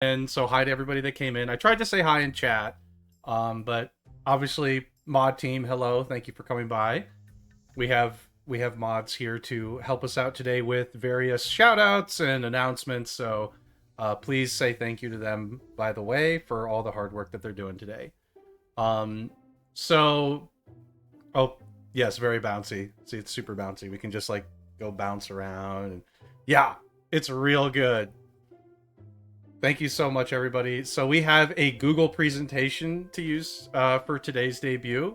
And so hi to everybody that came in. I tried to say hi in chat, but obviously mod team, hello, thank you for coming by. We have mods here to help us out today with various shout outs and announcements. So please say thank you to them, by the way, for all the hard work that they're doing today. Um, so, oh, yes, very bouncy. See, it's super bouncy. We can just like go bounce around. And yeah, it's real good. Thank you so much, everybody. So we have a Google presentation to use for today's debut.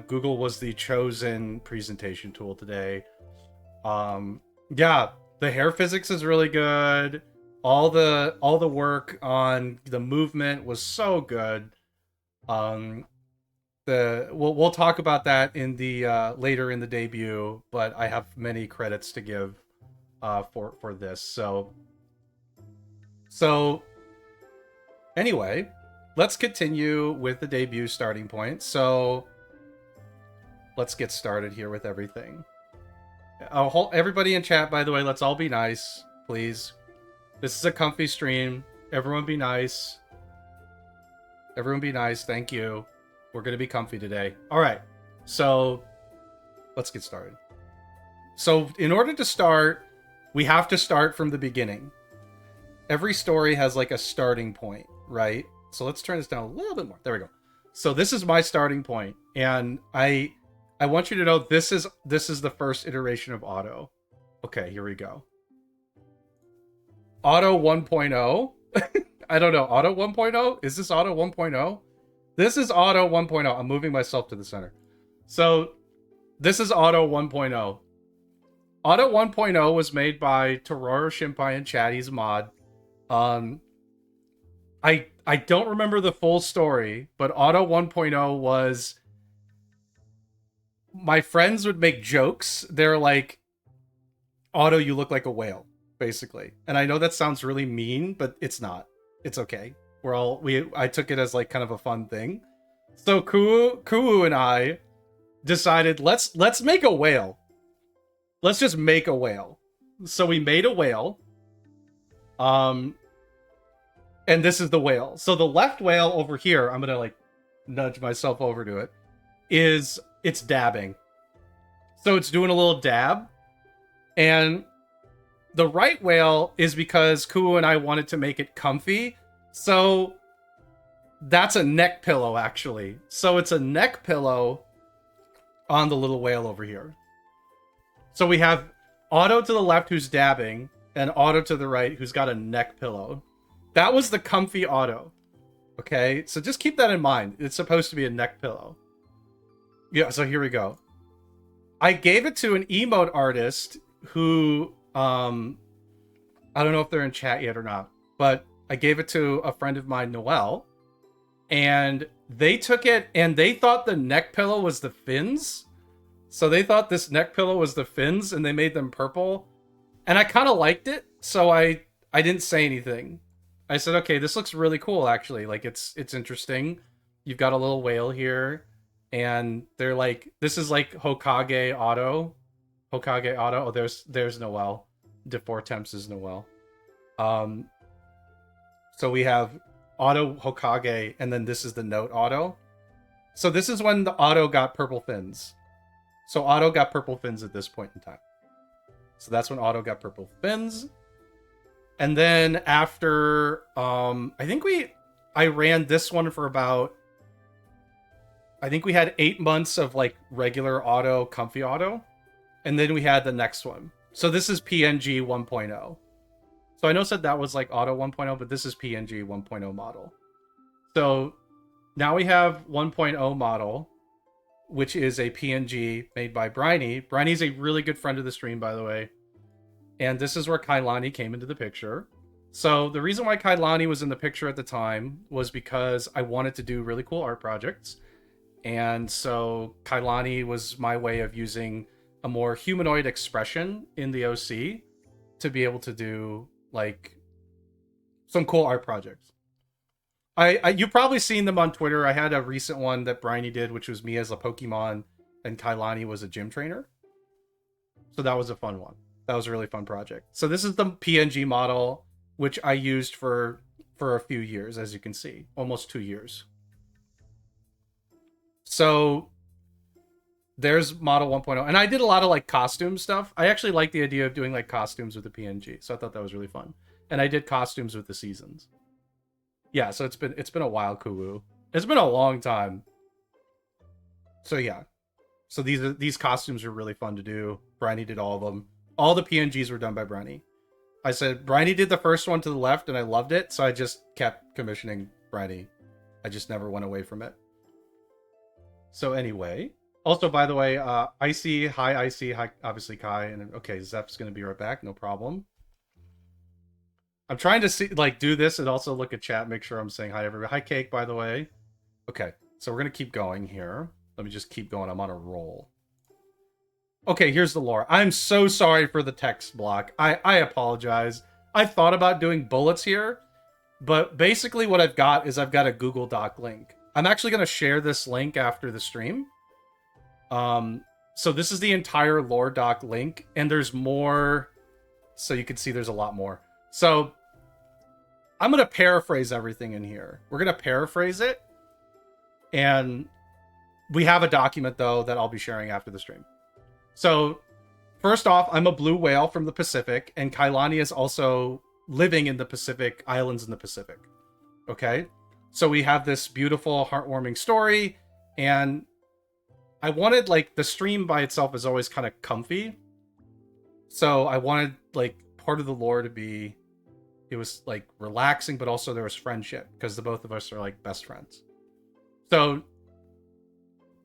Google was the chosen presentation tool today. Yeah, the hair physics is really good. All the work on the movement was so good. Um, we'll talk about that in the later in the debut, but I have many credits to give for this. So anyway, let's continue with the debut starting point. So let's get started here with everything. Everybody in chat, by the way, let's all be nice, please. This is a comfy stream. Everyone be nice. Everyone be nice. Thank you. We're going to be comfy today. All right. So let's get started. So in order to start, we have to start from the beginning. Every story has like a starting point, right? So let's turn this down a little bit more. There we go. So this is my starting point, and I want you to know this is the first iteration of Auto. Okay, here we go. Auto 1.0. I don't know. Auto 1.0? Is this Auto 1.0? This is Auto 1.0. I'm moving myself to the center. So this is Auto 1.0. Auto 1.0 was made by Tororo Shimpai and Chatty's mod. I don't remember the full story, but Auto 1.0 was, my friends would make jokes. They're like, Auto, you look like a whale, basically. And I know that sounds really mean, but it's not. It's okay. I took it as like kind of a fun thing. So Kuu and I decided let's make a whale. Let's just make a whale. So we made a whale. And this is the whale. So the left whale over here, I'm gonna like nudge myself over to it, it's dabbing. So it's doing a little dab. And the right whale is because Kuu and I wanted to make it comfy. So that's a neck pillow, actually. So it's a neck pillow on the little whale over here. So we have Auto to the left who's dabbing, and Auto to the right who's got a neck pillow. That was the comfy Auto. Okay, so just keep that in mind. It's supposed to be a neck pillow. Yeah, so here we go. I gave it to an emote artist who, I don't know if they're in chat yet or not, but I gave it to a friend of mine, Noel, and they took it and they thought the neck pillow was the fins. So they thought this neck pillow was the fins, and they made them purple. And I kind of liked it, so I didn't say anything. I said, okay, this looks really cool, actually. Like, it's interesting. You've got a little whale here, and they're like, this is like Hokage Auto. Hokage Auto. Oh, there's Noel. Defour Temps is Noel. So we have Auto Hokage, and then this is the Note Auto. So this is when the Auto got purple fins. So Auto got purple fins at this point in time. So that's when Auto got purple fins. And then after, I ran this one for about, I think we had 8 months of like regular Auto, comfy Auto. And then we had the next one. So this is PNG 1.0. So I know said that was like Auto 1.0, but this is PNG 1.0 model. So now we have 1.0 model, which is a PNG made by Briny. Briny's a really good friend of the stream, by the way. And this is where Kailani came into the picture. So the reason why Kailani was in the picture at the time was because I wanted to do really cool art projects. And so Kailani was my way of using a more humanoid expression in the OC to be able to do like some cool art projects. You've probably seen them on Twitter. I had a recent one that Briny did, which was me as a Pokemon and Kailani was a gym trainer. So that was a fun one. That was a really fun project. So this is the PNG model, which I used for for a few years, as you can see, almost 2 years. So there's model 1.0, and I did a lot of like costume stuff. I actually like the idea of doing like costumes with the PNG, so I thought that was really fun. And I did costumes with the seasons. Yeah, so it's been a while, Kuwu. It's been a long time. So yeah, so these costumes are really fun to do. Bryony did all of them. All the PNGs were done by Bryony. I said Bryony did the first one to the left, and I loved it, so I just kept commissioning Bryony. I just never went away from it. So anyway, also by the way, Icy, hi Icy, hi obviously Kai, and okay, Zeph's gonna be right back, no problem. I'm trying to see like do this and also look at chat, make sure I'm saying hi to everybody. Hi Cake, by the way. Okay, so we're gonna keep going here. Let me just keep going. I'm on a roll. Okay, here's the lore. I'm so sorry for the text block. I apologize. I thought about doing bullets here, but basically what I've got is I've got a Google Doc link. I'm actually going to share this link after the stream. So this is the entire lore doc link, and there's more. So you can see there's a lot more. So I'm going to paraphrase everything in here. We're going to paraphrase it. And we have a document, though, that I'll be sharing after the stream. So first off, I'm a blue whale from the Pacific, and Kailani is also living in the Pacific, islands in the Pacific. Okay? So we have this beautiful, heartwarming story, and I wanted, like, the stream by itself is always kind of comfy. So I wanted, like, part of the lore to be, it was, like, relaxing, but also there was friendship, because the both of us are, like, best friends. So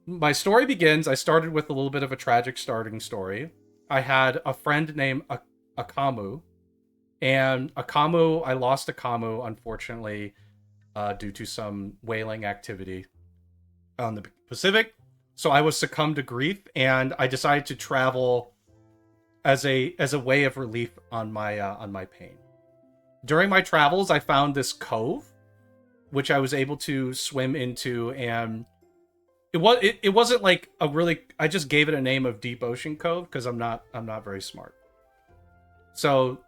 my story begins, I started with a little bit of a tragic starting story. I had a friend named Akamu, and Akamu, I lost Akamu, unfortunately, due to some whaling activity on the Pacific. So I was succumbed to grief, and I decided to travel as a way of relief on my pain. During my travels, I found this cove, which I was able to swim into, and it wasn't like a really, I just gave it a name of Deep Ocean Cove because I'm not very smart. So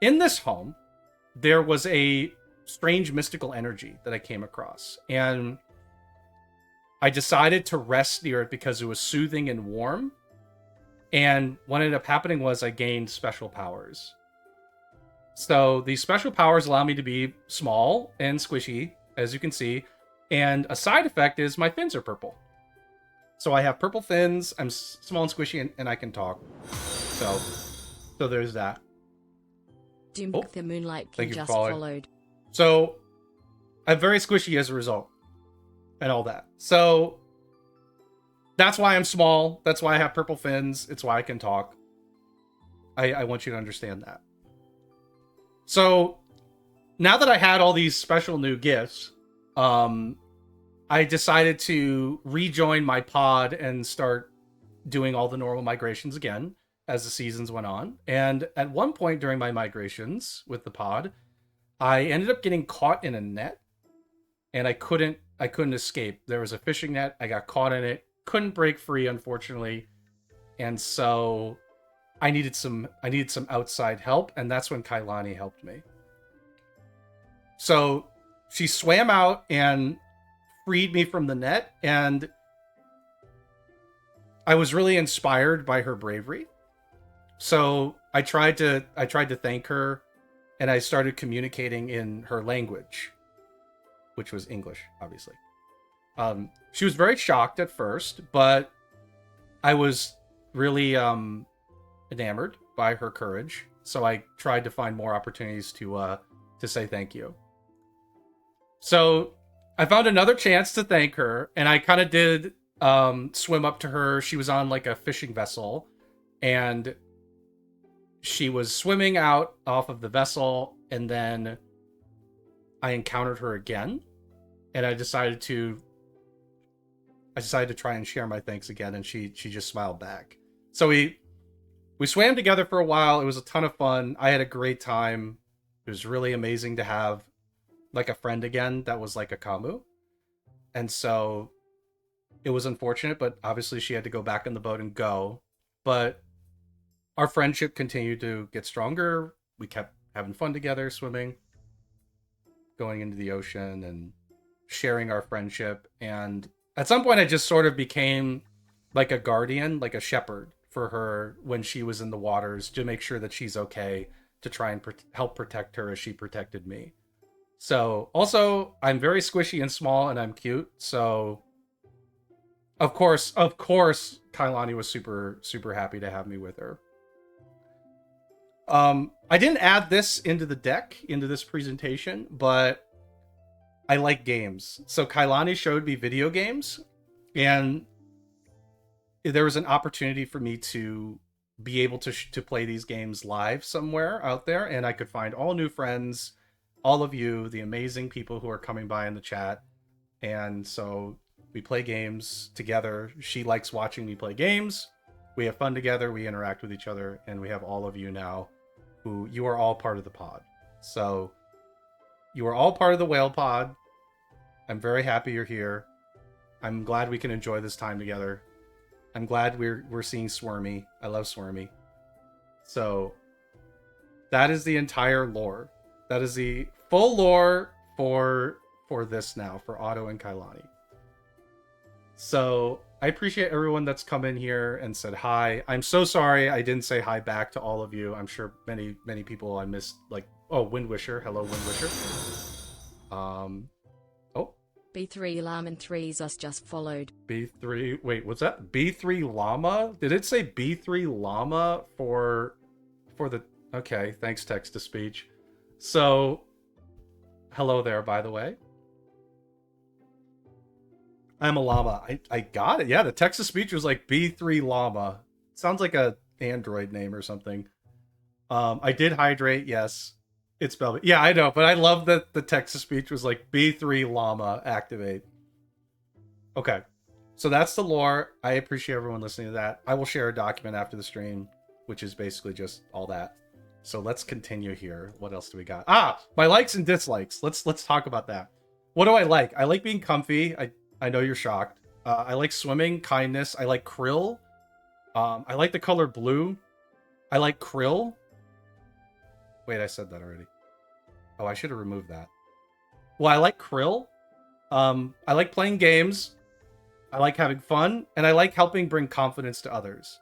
in this home, there was a strange mystical energy that I came across, and I decided to rest near it because it was soothing and warm. And what ended up happening was I gained special powers. So these special powers allow me to be small and squishy, as you can see. And a side effect is my fins are purple. So I have purple fins, I'm small and squishy, and I can talk. So there's that. Dimk the Moonlight King just followed. So I'm very squishy as a result. And all that. So that's why I'm small. That's why I have purple fins. It's why I can talk. I want you to understand that. So now that I had all these special new gifts, I decided to rejoin my pod and start doing all the normal migrations again as the seasons went on. And at one point during my migrations with the pod, I ended up getting caught in a net, and I couldn't escape. There was a fishing net. I got caught in it. Couldn't break free, unfortunately. And so I needed some outside help, and that's when Kailani helped me. So she swam out and freed me from the net, and I was really inspired by her bravery. So I tried to thank her, and I started communicating in her language, which was English, obviously. She was very shocked at first, but I was really enamored by her courage. So I tried to find more opportunities to say thank you. So I found another chance to thank her, and I kind of did swim up to her. She was on like a fishing vessel, and she was swimming out off of the vessel, and then I encountered her again, and I decided to try and share my thanks again, and she just smiled back. So we swam together for a while. It was a ton of fun. I had a great time. It was really amazing to have like a friend again that was like a Kamu. And so it was unfortunate, but obviously she had to go back in the boat and go. But our friendship continued to get stronger. We kept having fun together, swimming. going into the ocean and sharing our friendship. And at some point I just sort of became like a guardian, like a shepherd for her when she was in the waters, to make sure that she's okay, to try and help protect her as she protected me. So also I'm very squishy and small and I'm cute. So of course, Kailani was super, super happy to have me with her. I didn't add this into the deck, into this presentation, but I like games. So Kailani showed me video games, and there was an opportunity for me to be able to play these games live somewhere out there, and I could find all new friends, all of you, the amazing people who are coming by in the chat. And so we play games together. She likes watching me play games. We have fun together. We interact with each other, and we have all of you now who you are all part of the pod. So you are all part of the whale pod. I'm very happy you're here. I'm glad we can enjoy this time together. I'm glad we're seeing Swarmy. I love Swarmy. So that is the entire lore. That is the full lore for this now, for Otto and Kailani. So I appreciate everyone that's come in here and said hi. I'm so sorry I didn't say hi back to all of you. I'm sure many people I missed, like, oh, Windwisher. Hello, Windwisher. Oh. B3 Llama and 3 Us just followed. B3, wait, what's that? B3 Llama? Did it say B3 Llama for the, okay, thanks text to speech. So, hello there, by the way. I'm a llama. I got it. Yeah, the text to speech was like B3 Llama. Sounds like a Android name or something. I did hydrate, yes. It's spelled. Yeah, I know, but I love that the text to speech was like B3 Llama activate. Okay. So that's the lore. I appreciate everyone listening to that. I will share a document after the stream, which is basically just all that. So let's continue here. What else do we got? Ah, my likes and dislikes. Let's talk about that. What do I like? I like being comfy. I know you're shocked. I like swimming, kindness. I like krill. I like the color blue. I like krill. Wait, I said that already. Oh, I should have removed that. Well, I like krill. I like playing games. I like having fun. And I like helping bring confidence to others.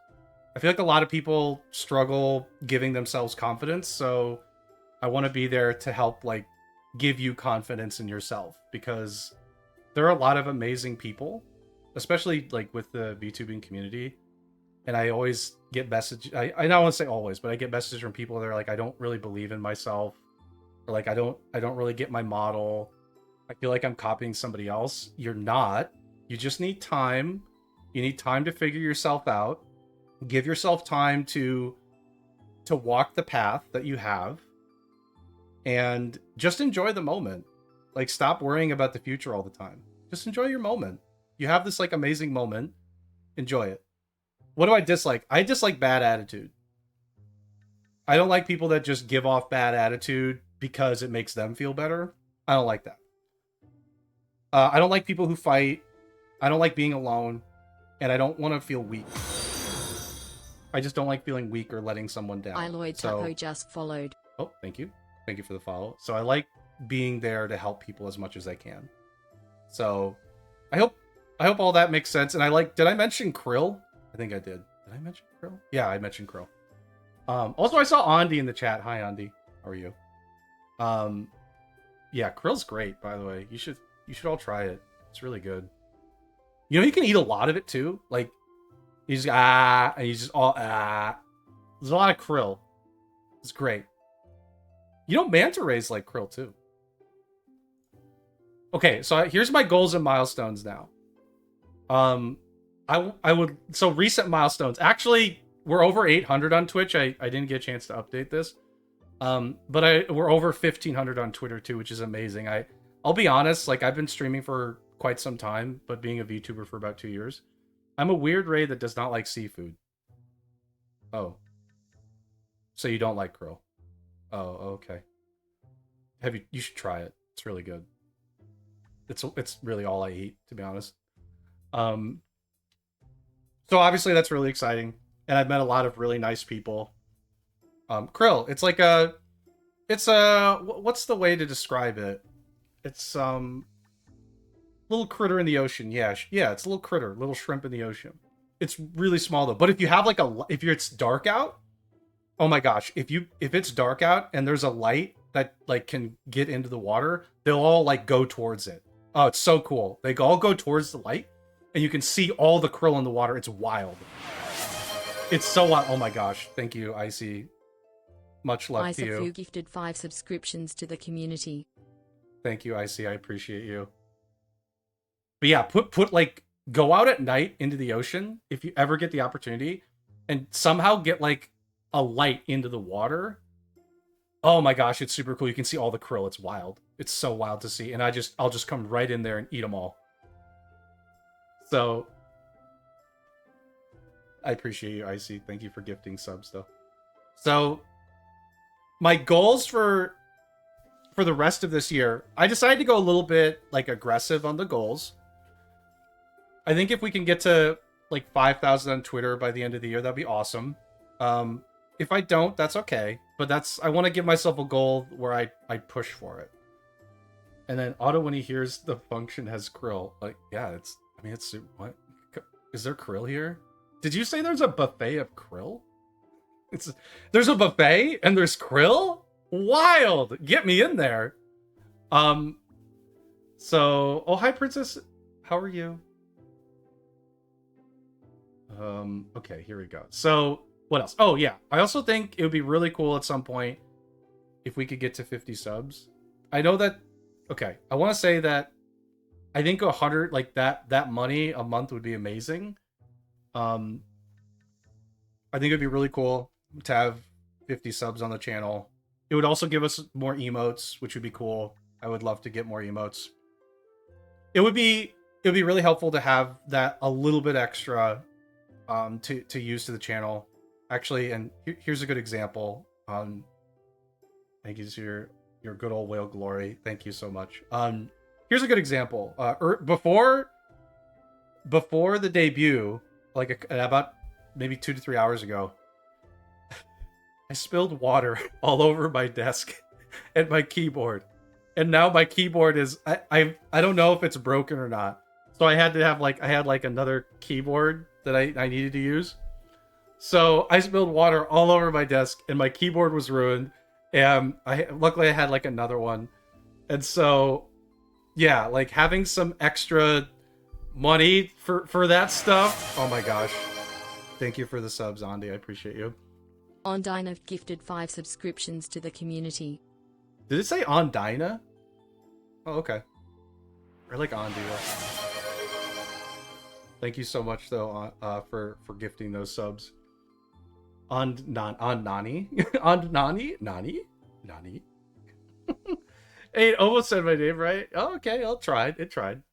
I feel like a lot of people struggle giving themselves confidence. So I want to be there to help, like, give you confidence in yourself. Because there are a lot of amazing people, especially like with the VTubing community. And I always get messages. I don't want to say always, but I get messages from people that are like, I don't really believe in myself. Or like, I don't really get my model. I feel like I'm copying somebody else. You're not. You just need time. You need time to figure yourself out. Give yourself time to walk the path that you have. And just enjoy the moment. Like, stop worrying about the future all the time. Just enjoy your moment. You have this, like, amazing moment. Enjoy it. What do I dislike? I dislike bad attitude. I don't like people that just give off bad attitude because it makes them feel better. I don't like that. I don't like people who fight. I don't like being alone. And I don't want to feel weak. I just don't like feeling weak or letting someone down. Lloyd Taco just followed. Oh, thank you. Thank you for the follow. So I like being there to help people as much as I can. So I hope all that makes sense. And I like, did I mention krill? I think I did. Did I mention krill? Yeah, I mentioned krill. Also I saw Andy in the chat. Hi Andy. How are you? Yeah, krill's great, by the way. You should all try it. It's really good. You know, you can eat a lot of it too. Like, he's and he's just all There's a lot of krill. It's great. You know, manta rays like krill too. Okay, so here's my goals and milestones now. I would, so recent milestones. Actually, we're over 800 on Twitch. I didn't get a chance to update this. But we're over 1,500 on Twitter too, which is amazing. I'll be honest, like, I've been streaming for quite some time, but being a VTuber for about 2 years. I'm a weird Ray that does not like seafood. Oh. So you don't like krill? Oh, okay. You should try it. It's really good. It's really all I eat, to be honest. So obviously that's really exciting, and I've met a lot of really nice people. Krill, it's like what's the way to describe it? It's little critter in the ocean. Yeah, yeah, it's a little critter, little shrimp in the ocean. It's really small though. But if you have like it's dark out, oh my gosh, if it's dark out and there's a light that like can get into the water, they'll all like go towards it. Oh, it's so cool. They all go towards the light and you can see all the krill in the water. It's wild. It's so wild. Oh my gosh. Thank you, Icy. Much love to you. Gifted 5 subscriptions to the community. Thank you, Icy. I appreciate you. But yeah, put like, go out at night into the ocean if you ever get the opportunity and somehow get like a light into the water. Oh my gosh, it's super cool. You can see all the krill. It's wild. It's so wild to see. And I'll just come right in there and eat them all. So I appreciate you, Icy. Thank you for gifting subs though. So my goals for the rest of this year, I decided to go a little bit like aggressive on the goals. I think if we can get to like 5,000 on Twitter by the end of the year, that'd be awesome. If I don't, that's okay. But I want to give myself a goal where I push for it. And then Otto, when he hears the function has krill, like, yeah, it's what? Is there krill here? Did you say there's a buffet of krill? There's a buffet and there's krill? Wild! Get me in there. So, oh, hi, Princess. How are you? Okay, here we go. So, what else? Oh, yeah. I also think it would be really cool at some point if we could get to 50 subs. I know that... Okay, I want to say that I think 100, like, that money a month would be amazing. I think it'd be really cool to have 50 subs on the channel. It would also give us more emotes, which would be cool. I would love to get more emotes. It would be really helpful to have that a little bit extra to use to the channel. Actually, and here's a good example. Thank you to your good old whale glory. Thank you so much. Here's a good example. Before the debut, like about maybe 2 to 3 hours ago, I spilled water all over my desk and my keyboard. And now my keyboard is I don't know if it's broken or not. So I had to have I had another keyboard that I needed to use. So I spilled water all over my desk and my keyboard was ruined. And luckily I had another one. And so yeah, having some extra money for that stuff. Oh my gosh. Thank you for the subs, Andy. I appreciate you. Ondina gifted 5 subscriptions to the community. Did it say Ondina? Oh, okay. I like Ondi. Thank you so much, though, for gifting those subs. On Nani? On Nani? Nani? Hey, it almost said my name right. Oh, okay, It tried.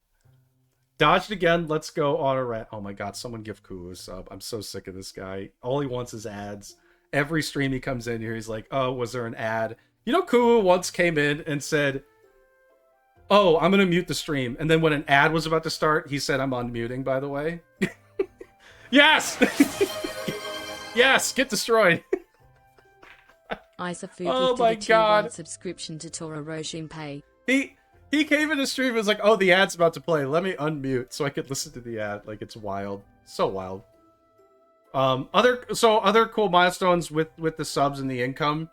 Dodged again. Let's go on a rant. Oh my god, someone give Kuu a sub. I'm so sick of this guy. All he wants is ads. Every stream he comes in here, he's like, oh, was there an ad? You know, Kuu once came in and said, oh, I'm going to mute the stream. And then when an ad was about to start, he said, I'm unmuting, by the way. Yes! Yes, get destroyed. Oh my god. Subscription to Tora Rojimpe. He came in the stream and was like, oh, the ad's about to play. Let me unmute so I could listen to the ad. It's wild. So wild. Other cool milestones with the subs and the income.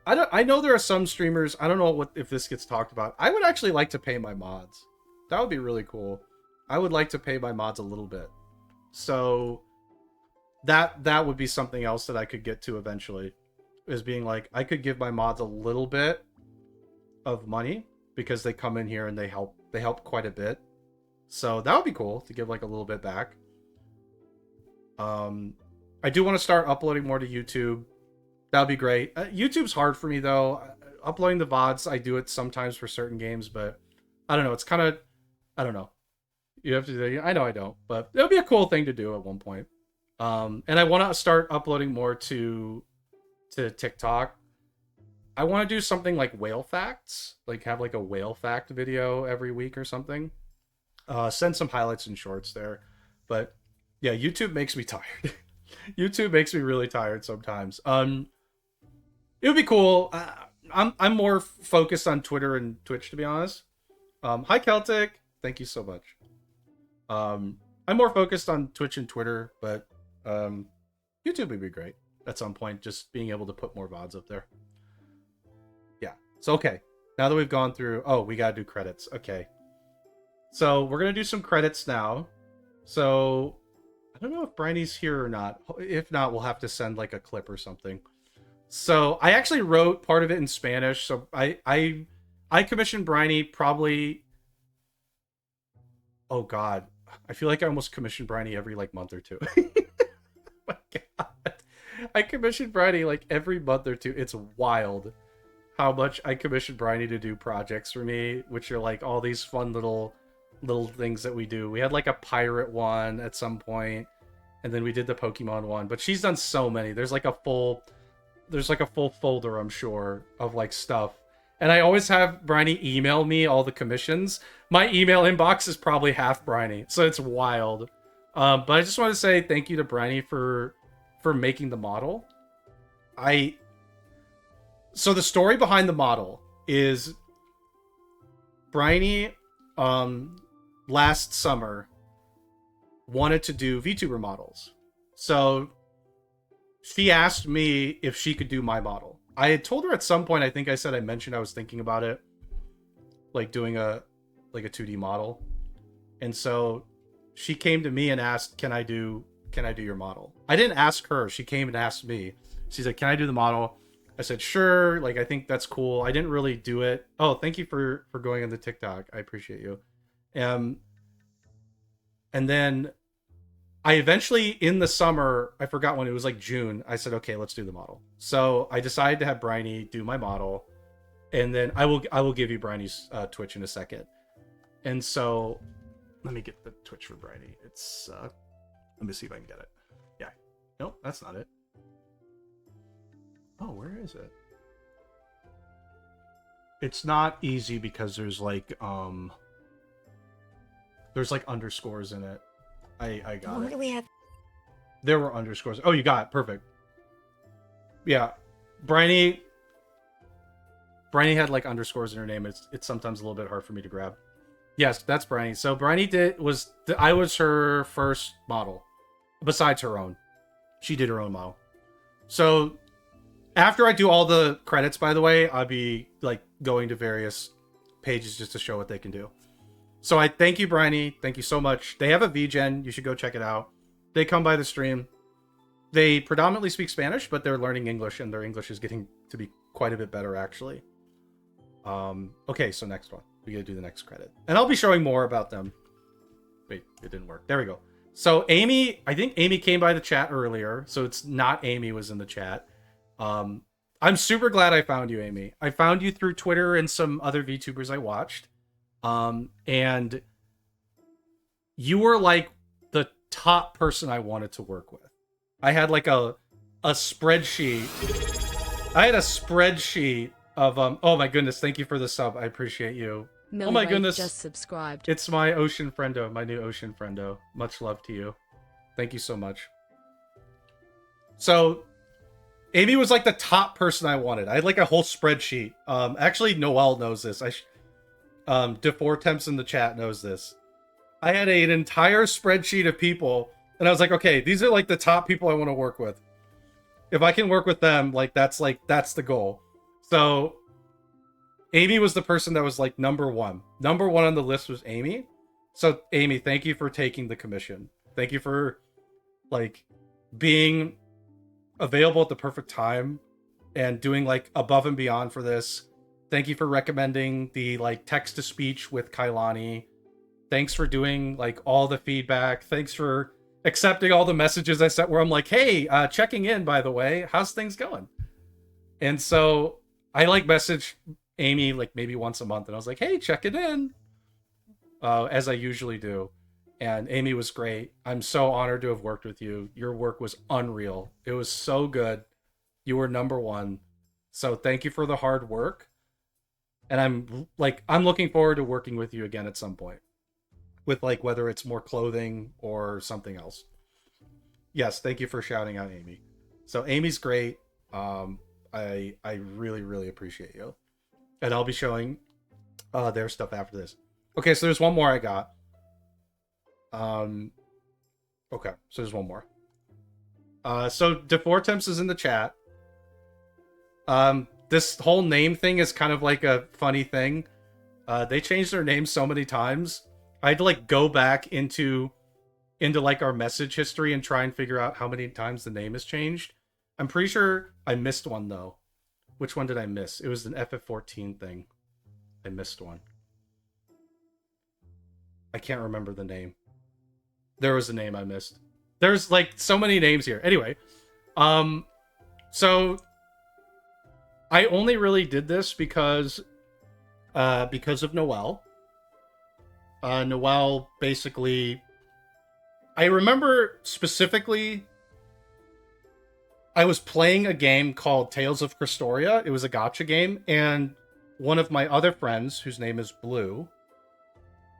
I know there are some streamers, I don't know if this gets talked about. I would actually like to pay my mods. That would be really cool. I would like to pay my mods a little bit. So that would be something else that I could get to eventually. Is being I could give my mods a little bit of money because they come in here and they help quite a bit. So that would be cool to give a little bit back. I do want to start uploading more to YouTube. That would be great. YouTube's hard for me though. Uploading the VODs, I do it sometimes for certain games, but I don't know. It's kind of, I don't know. You have to, I know I don't, but it would be a cool thing to do at one point. And I want to start uploading more to TikTok. I want to do something like whale facts, have a whale fact video every week or something. Send some highlights and shorts there. But yeah, YouTube makes me tired. YouTube makes me really tired sometimes. It would be cool. I'm more focused on Twitter and Twitch, to be honest. Hi Celtic, thank you so much. I'm more focused on Twitch and Twitter, but YouTube would be great at some point, just being able to put more VODs up there. Yeah. So okay, now that we've gone through, oh, we gotta do credits. Okay. So we're gonna do some credits now. So I don't know if Briney's here or not. If not, we'll have to send like a clip or something. So I actually wrote part of it in Spanish. So I commissioned Briney probably. Oh God, I feel like I almost commissioned Briney every like month or two. My God, I commissioned Briney like every month or two. It's wild how much I commissioned Briney to do projects for me, which are like all these fun little things that we do. We had like a pirate one at some point, and then we did the Pokemon one. But she's done so many. There's like a full folder, I'm sure, of like stuff. And I always have Briney email me all the commissions. My email inbox is probably half Briney, so it's wild. But I just want to say thank you to Briney for making the model. So the story behind the model is Briney last summer wanted to do VTuber models. So she asked me if she could do my model. I had told her at some point, I think I said I mentioned I was thinking about it, like doing a 2D model. And so she came to me and asked, can I do your model? I didn't ask her. She came and asked me. She said, can I do the model? I said, sure. Like, I think that's cool. I didn't really do it. Oh, thank you for going on the TikTok. I appreciate you. And then I eventually, in the summer, I forgot when, it was like June, I said, okay, let's do the model. So I decided to have Briney do my model, and then I will give you Briney's Twitch in a second. And so let me get the Twitch for Briney. It's let me see if I can get it. Yeah. Nope, that's not it. Oh, where is it? It's not easy because there's like underscores in it. I got What it. do we have? There were underscores. Oh, you got it. Perfect. Yeah. Briney had like underscores in her name. It's sometimes a little bit hard for me to grab. Yes, that's Briney. So Briney I was her first model besides her own. She did her own model. So after I do all the credits, by the way, I'll be like going to various pages just to show what they can do. So I thank you, Briney. Thank you so much. They have a VGen. You should go check it out. They come by the stream. They predominantly speak Spanish, but they're learning English, and their English is getting to be quite a bit better, actually. Okay, so next one. We gotta do the next credit. And I'll be showing more about them. Wait, it didn't work. There we go. So Amy, I think Amy came by the chat earlier, so it's not Amy was in the chat. I'm super glad I found you, Amy. I found you through Twitter and some other VTubers I watched. And you were like the top person I wanted to work with. I had like a spreadsheet. I had a spreadsheet of oh my goodness, thank you for the sub. I appreciate you. Millie oh my Wade goodness. just subscribed. It's my Ocean Friendo, my new Ocean Friendo. Much love to you. Thank you so much. So Amy was like the top person I wanted. I had like a whole spreadsheet. Actually Noelle knows this. Defortemps in the chat knows this. I had an entire spreadsheet of people, and I was like, okay, these are like the top people I want to work with. If I can work with them, that's the goal. So Amy was the person that was like number one. Number one on the list was Amy. So Amy, thank you for taking the commission. Thank you for like being available at the perfect time and doing like above and beyond for this. Thank you for recommending the like text to speech with Kailani. Thanks for doing like all the feedback. Thanks for accepting all the messages I sent where I'm like, hey, checking in, by the way, how's things going? And so I like message Amy like maybe once a month, and I was like, hey, checking in, as I usually do. And Amy was great. I'm so honored to have worked with you. Your work was unreal. It was so good. You were number one. So thank you for the hard work. And I'm looking forward to working with you again at some point. With like whether it's more clothing or something else. Yes, thank you for shouting out Amy. So Amy's great. I really, really appreciate you. And I'll be showing their stuff after this. Okay, so there's one more I got. Okay, so there's one more. So Defortemps is in the chat. This whole name thing is kind of like a funny thing. They changed their name so many times. I had to like go back into like our message history and try and figure out how many times the name has changed. I'm pretty sure I missed one though. Which one did I miss? It was an FF14 thing. I missed one. I can't remember the name. There was a name I missed. There's like so many names here. Anyway, so I only really did this because of Noelle. Noelle basically, I remember specifically, I was playing a game called Tales of Cristoria. It was a gacha game, and one of my other friends, whose name is Blue,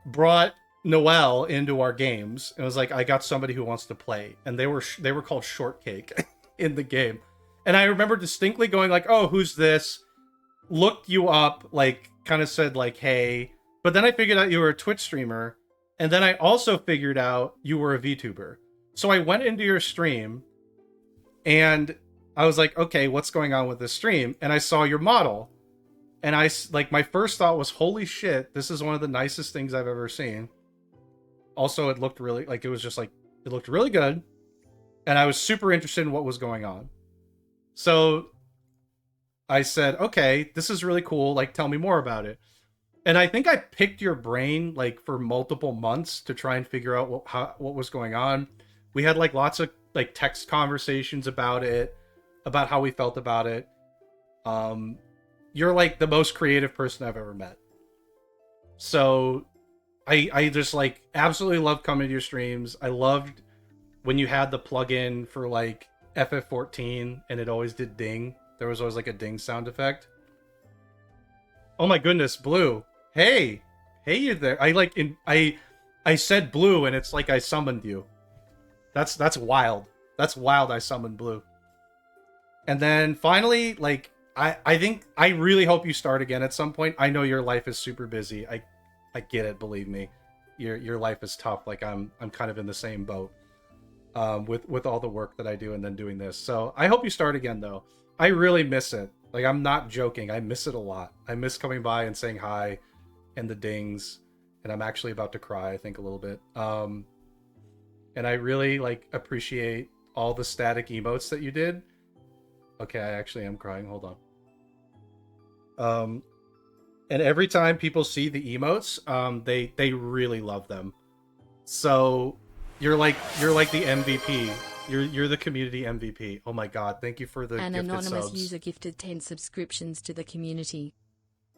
brought Noelle into our games and was like, I got somebody who wants to play. And they were called Shortcake in the game. And I remember distinctly going like, oh, who's this? Looked you up, like kind of said like, hey. But then I figured out you were a Twitch streamer. And then I also figured out you were a VTuber. So I went into your stream and I was like, okay, what's going on with this stream? And I saw your model. And I, like, my first thought was, holy shit, this is one of the nicest things I've ever seen. Also, it looked really, like, it was just like, it looked really good. And I was super interested in what was going on. So I said, okay, this is really cool. Like, tell me more about it. And I think I picked your brain, like, for multiple months to try and figure out what was going on. We had, like, lots of, like, text conversations about it, about how we felt about it. You're, like, the most creative person I've ever met. So I just, like, absolutely loved coming to your streams. I loved when you had the plugin for, like, FF14 and it always did ding. There was always, like, a ding sound effect. Oh my goodness, Blue. Hey, you there. I said Blue and it's like I summoned you. That's wild. That's wild. I summoned Blue. And then finally, like, I think I really hope you start again at some point. I know your life is super busy. I get it, believe me. Your life is tough. Like I'm kind of in the same boat. With all the work that I do and then doing this. So I hope you start again though. I really miss it. Like I'm not joking. I miss it a lot. I miss coming by and saying hi and the dings. And I'm actually about to cry, I think, a little bit. And I really like appreciate all the static emotes that you did. Okay, I actually am crying. Hold on. And every time people see the emotes, they really love them. So you're like the MVP. You're the community MVP. Oh my god! Thank you for the An gifted anonymous subs. user gifted 10 subscriptions to the community.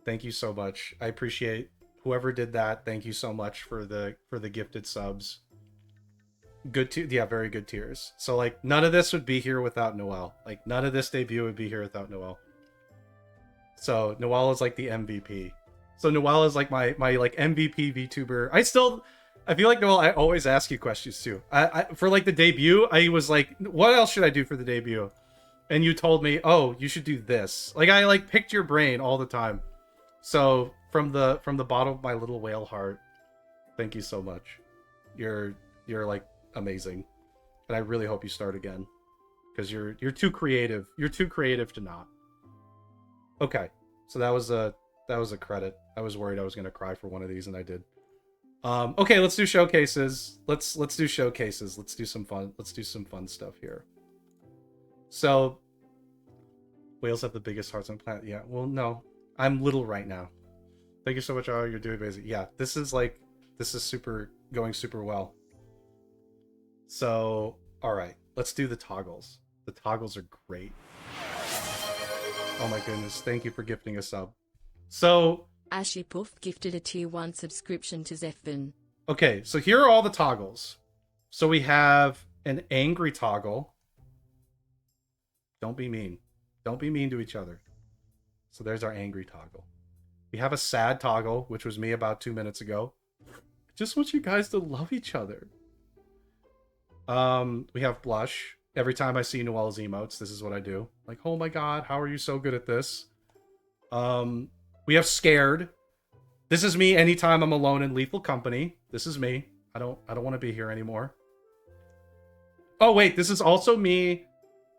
Thank you so much. I appreciate whoever did that. Thank you so much for the gifted subs. Yeah, very good tiers. So like none of this would be here without Noelle. Like none of this debut would be here without Noelle. So Noelle is like the MVP. So Noelle is like my like MVP VTuber. I feel like Noelle, I always ask you questions too. I for like the debut, I was like, what else should I do for the debut? And you told me, oh, you should do this. Like I like picked your brain all the time. So from the bottom of my little whale heart, thank you so much. You're like amazing. And I really hope you start again. Because you're too creative. You're too creative to not. Okay. So that was a credit. I was worried I was gonna cry for one of these and I did. Okay, let's do showcases. Let's do showcases. Let's do some fun stuff here. So whales have the biggest hearts on the planet. Yeah, well no. I'm little right now. Thank you so much, all you're doing basic. Yeah, this is going super well. So, alright, let's do the toggles. The toggles are great. Oh my goodness, thank you for gifting a sub. So Ashley Puff gifted a tier 1 subscription to Zephvin. Okay, so here are all the toggles. So we have an angry toggle. Don't be mean. Don't be mean to each other. So there's our angry toggle. We have a sad toggle, which was me about 2 minutes ago. I just want you guys to love each other. We have blush. Every time I see Noelle's emotes, this is what I do. Like, oh my god, how are you so good at this? We have scared. This is me anytime I'm alone in Lethal Company. This is me. I don't want to be here anymore. Oh wait, this is also me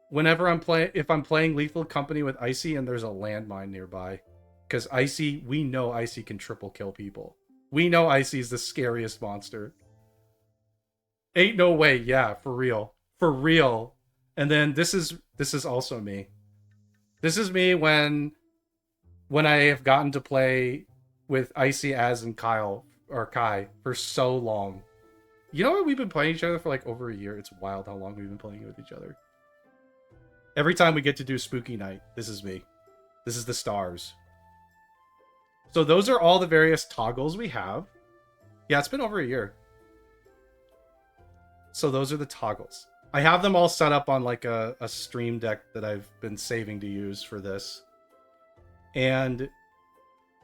whenever if I'm playing Lethal Company with Icy and there's a landmine nearby. Because Icy, we know Icy can triple kill people. We know Icy's the scariest monster. Ain't no way, yeah, for real. For real. And then this is also me. This is me when I have gotten to play with Icy, Az, and Kyle or Kai for so long. You know what? We've been playing each other for like over a year. It's wild how long we've been playing with each other. Every time we get to do Spooky Night, this is me. This is the stars. So those are all the various toggles we have. Yeah, it's been over a year. So those are the toggles. I have them all set up on like a stream deck that I've been saving to use for this. And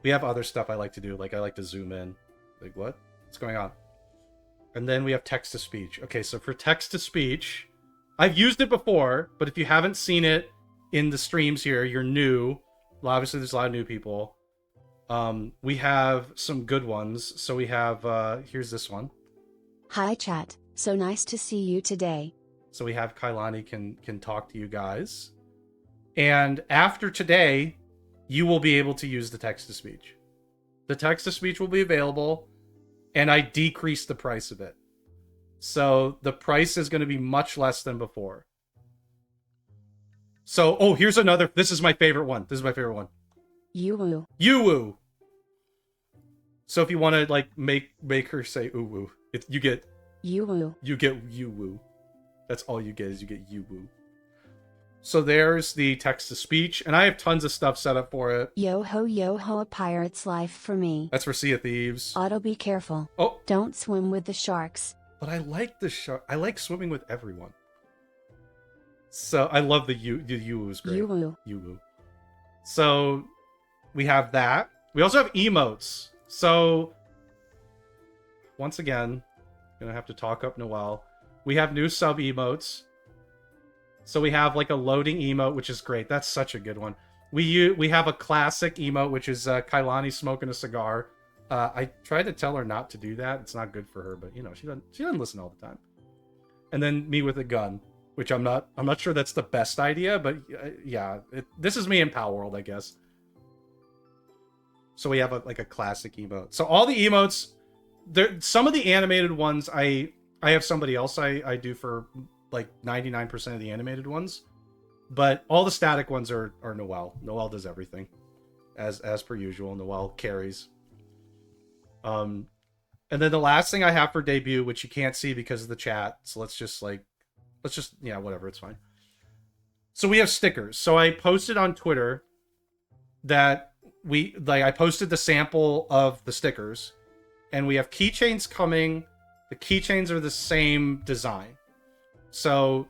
we have other stuff I like to do. Like I like to zoom in. Like what? What's going on? And then we have text to speech. Okay, so for text to speech, I've used it before, but if you haven't seen it in the streams here, you're new. Well, obviously there's a lot of new people. We have some good ones. So we have, here's this one. Hi chat, so nice to see you today. So we have Kailani can talk to you guys. And after today, you will be able to use the text-to-speech. The text-to-speech will be available, and I decreased the price of it. So the price is going to be much less than before. So, oh, here's another. This is my favorite one. This is my favorite one. Yoo-woo. Yoo-woo. So if you want to like make her say ooh-woo, you get Yoo-woo. You get yoo-woo. That's all you get is you get yoo-woo. So there's the text-to-speech, and I have tons of stuff set up for it. Yo-ho, a pirate's life for me. That's for Sea of Thieves. Otto, be careful. Oh. Don't swim with the sharks. But I like the shark. I like swimming with everyone. So I love the yoo-woo is great. Yoo-woo. Yoo-woo. So we have that. We also have emotes. So once again, gonna have to talk up Noelle. We have new sub emotes. So we have like a loading emote, which is great. That's such a good one. We have a classic emote, which is Kailani smoking a cigar. I tried to tell her not to do that. It's not good for her, but you know, she doesn't listen all the time. And then me with a gun, which I'm not sure that's the best idea, but yeah, this is me in Power World, I guess. So we have a classic emote. So all the emotes, some of the animated ones I have somebody else I do for like 99% of the animated ones, but all the static ones are Noelle. Noelle does everything, as per usual. Noelle carries. And then the last thing I have for debut, which you can't see because of the chat, so let's just yeah, whatever, it's fine. So we have stickers. So I posted on Twitter that I posted the sample of the stickers, and we have keychains coming. The keychains are the same design. So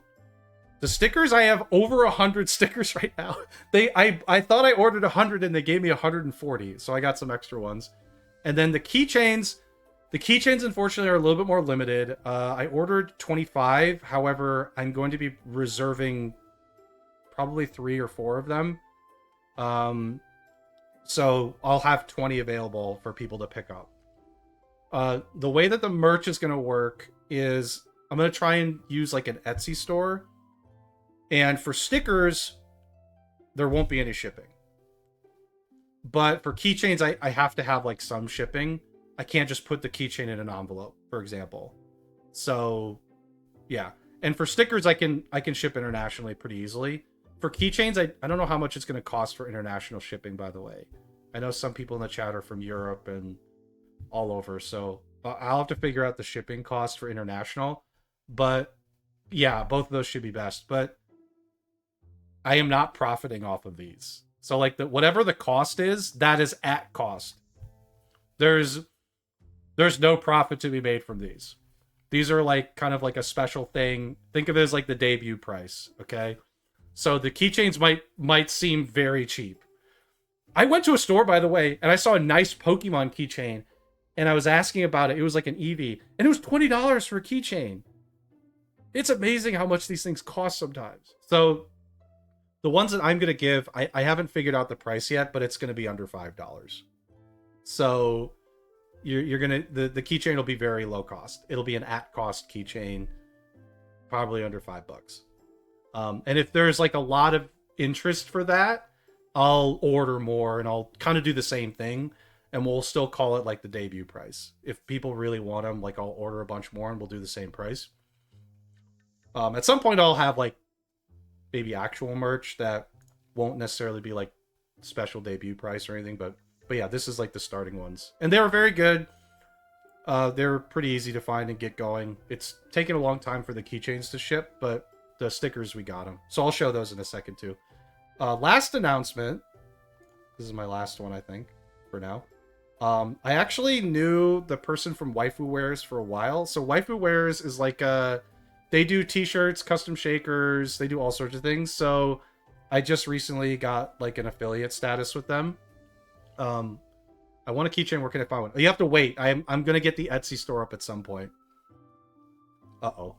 the stickers, I have over 100 stickers right now. I thought I ordered 100 and they gave me 140, so I got some extra ones. And then the keychains unfortunately are a little bit more limited. I ordered 25. However, I'm going to be reserving probably 3 or 4 of them. So I'll have 20 available for people to pick up. The way that the merch is going to work is I'm going to try and use like an Etsy store. And for stickers, there won't be any shipping. But for keychains, I have to have like some shipping. I can't just put the keychain in an envelope, for example. So, yeah. And for stickers, I can ship internationally pretty easily. For keychains, I don't know how much it's going to cost for international shipping, by the way. I know some people in the chat are from Europe and all over, so I'll have to figure out the shipping cost for international. But yeah, both of those should be best. But I am not profiting off of these. So like whatever the cost is, that is at cost. There's no profit to be made from these. These are like kind of like a special thing. Think of it as like the debut price, okay? So the keychains might seem very cheap. I went to a store, by the way, and I saw a nice Pokemon keychain, and I was asking about it. It was like an Eevee, and it was $20 for a keychain. It's amazing how much these things cost sometimes. So the ones that I'm going to give, I haven't figured out the price yet, but it's going to be under $5. So you're gonna the keychain will be very low cost. It'll be an at cost keychain, probably under $5. And if there's like a lot of interest for that, I'll order more and I'll kind of do the same thing, and we'll still call it like the debut price. If people really want them, like I'll order a bunch more and we'll do the same price. At some point I'll have like maybe actual merch that won't necessarily be like special debut price or anything, but yeah, this is like the starting ones, and they were very good. They're pretty easy to find and get going. It's taken a long time for the keychains to ship, but the stickers, we got them, so I'll show those in a second too. Last announcement, this is my last one I think for now. I actually knew the person from Waifu Wares for a while. So Waifu Wares is like they do t-shirts, custom shakers, they do all sorts of things. So I just recently got like an affiliate status with them. I want a keychain. Where can I find one? You have to wait. I'm gonna get the Etsy store up at some point. Uh-oh.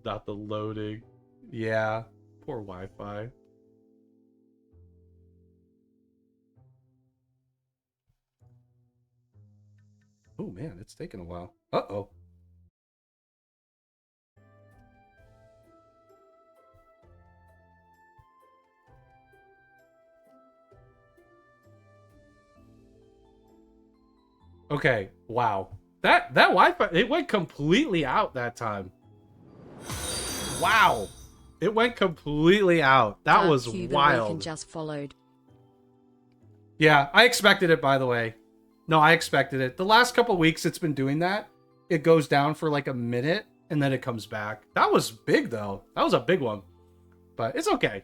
Not the loading. Yeah. Poor Wi-Fi. Oh man, it's taking a while. Uh-oh. Okay, wow. That Wi-Fi, it went completely out that time. Wow. It went completely out. That was wild. Just followed. Yeah, I expected it, by the way. No, I expected it. The last couple weeks it's been doing that. It goes down for like a minute and then it comes back. That was big though. That was a big one. But it's okay.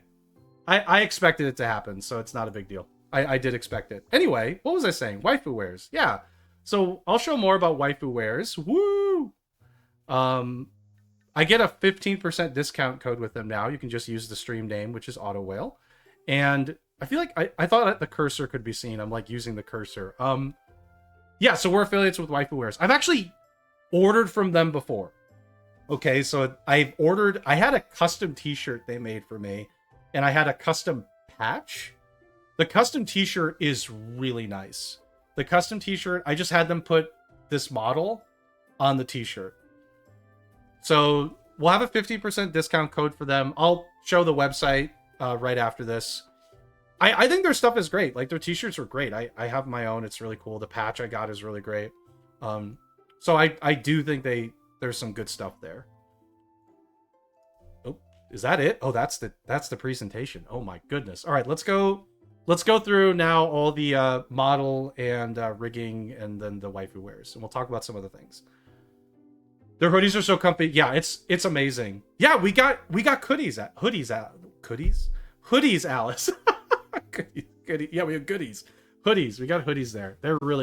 I expected it to happen, so it's not a big deal. I did expect it. Anyway, what was I saying? Waifu Wares. Yeah. So I'll show more about Waifu Wares. Woo! I get a 15% discount code with them now. You can just use the stream name, which is Auto Whale. And I feel like I thought that the cursor could be seen. I'm like using the cursor. Yeah, so we're affiliates with Waifu Wares. I've actually ordered from them before. Okay, so I had a custom t-shirt they made for me, and I had a custom patch. The custom t-shirt is really nice. The custom t-shirt, I just had them put this model on the t-shirt. So we'll have a 50% discount code for them. I'll show the website right after this. I think their stuff is great. Like, their t-shirts are great. I have my own. It's really cool. The patch I got is really great. So I do think there's some good stuff there. Oh, is that it? Oh, that's the presentation. Oh my goodness. All right, let's go through now all the model and rigging and then the Waifu Wares, and we'll talk about some other things. Their hoodies are so comfy. Yeah, it's amazing. Yeah, we got hoodies, Alice. Goodies. Yeah, we have goodies. Hoodies. We got hoodies there. They're really